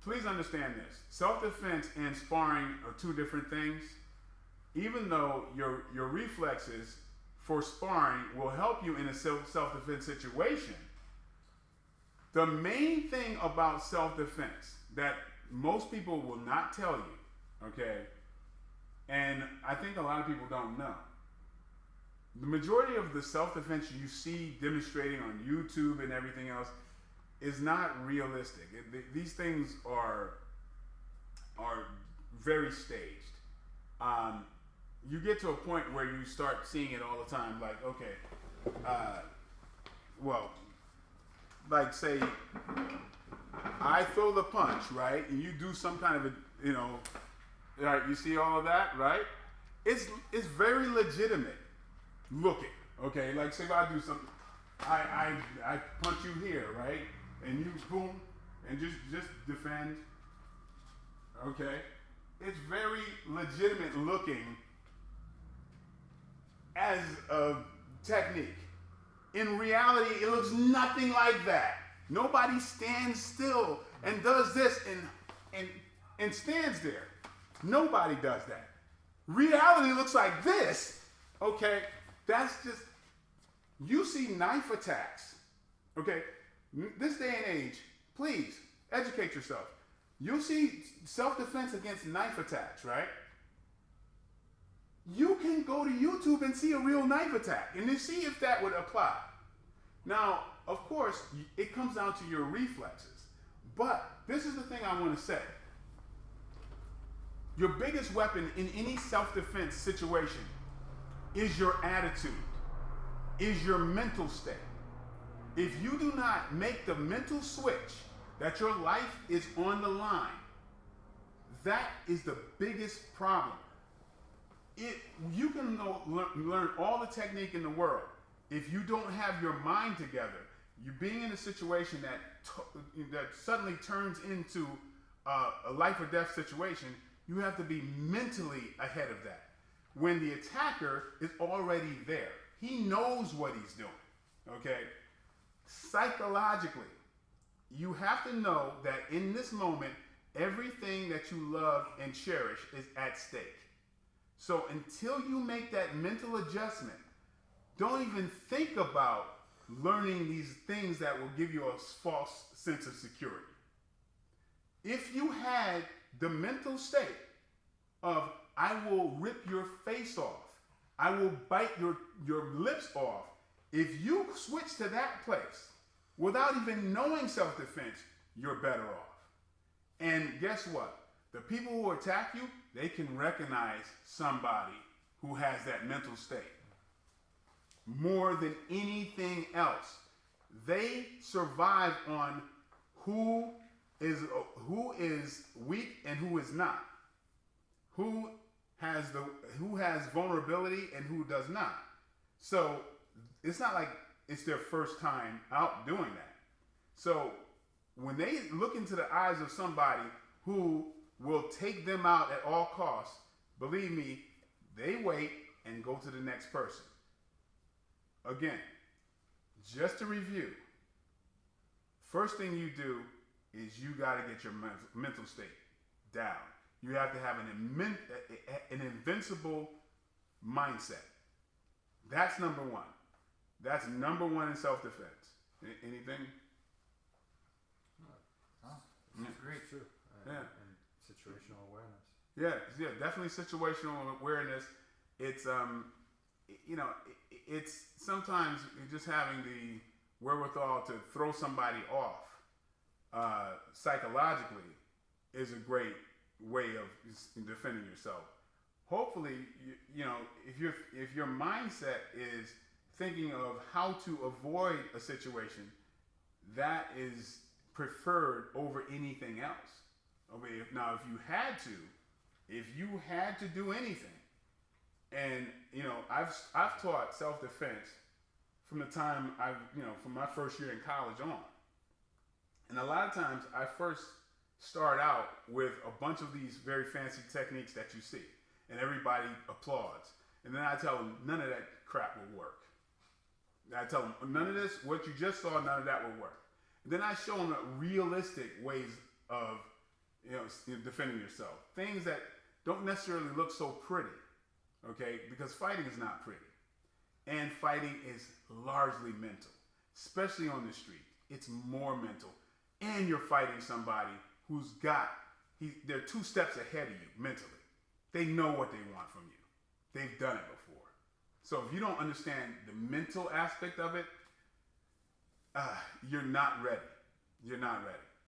please understand this. Self-defense and sparring are two different things. Even though your reflexes for sparring will help you in a self-defense situation, the main thing about self-defense that most people will not tell you, okay, and I think a lot of people don't know, the majority of the self-defense you see demonstrating on YouTube and everything else is not realistic. These things are very staged. You get to a point where you start seeing it all the time. Like, okay, well, like say I throw the punch, right, and you do some kind of a, right? You see all of that, right? It's very legitimate looking. Okay, like say if I do something, I punch you here, right? And you boom, and just defend. Okay, it's very legitimate looking as a technique. In reality, it looks nothing like that. Nobody stands still and does this and stands there. Nobody does that. Reality looks like this. Okay, that's just, you see knife attacks. Okay. This day and age, please educate yourself. You'll see self-defense against knife attacks, right? You can go to YouTube and see a real knife attack and then see if that would apply. Now, of course, it comes down to your reflexes. But this is the thing I want to say. Your biggest weapon in any self-defense situation is your attitude, is your mental state. If you do not make the mental switch that your life is on the line, that is the biggest problem. You can learn all the technique in the world. If you don't have your mind together, you being in a situation that suddenly turns into a life or death situation, you have to be mentally ahead of that. When the attacker is already there, he knows what he's doing, okay? Psychologically, you have to know that in this moment, everything that you love and cherish is at stake. So until you make that mental adjustment, don't even think about learning these things that will give you a false sense of security. If you had the mental state of, I will rip your face off, I will bite your lips off, if you switch to that place without even knowing self-defense, you're better off. And guess what? The people who attack you, they can recognize somebody who has that mental state. More than anything else, they survive on who is weak and who is not. Who has vulnerability and who does not. So it's not like it's their first time out doing that. So when they look into the eyes of somebody who will take them out at all costs, believe me, they wait and go to the next person. Again, just to review, first thing you do is you got to get your mental state down. You have to have an invincible mindset. That's number one. That's number one in self-defense. Anything? That's great. True. Yeah. And situational awareness. Yeah, definitely situational awareness. It's it's sometimes just having the wherewithal to throw somebody off psychologically is a great way of defending yourself. Hopefully, if your mindset is thinking of how to avoid a situation, that is preferred over anything else. Okay, now if you had to do anything, and I've taught self-defense from the time from my first year in college on, and a lot of times I first start out with a bunch of these very fancy techniques that you see, and everybody applauds, and then I tell them none of that crap will work. I tell them none of this, what you just saw, none of that will work. And then I show them realistic ways of defending yourself. Things that don't necessarily look so pretty, okay? Because fighting is not pretty. And fighting is largely mental, especially on the street. It's more mental. And you're fighting somebody who's they're 2 steps ahead of you mentally. They know what they want from you. They've done it before. So if you don't understand the mental aspect of it, you're not ready. You're not ready.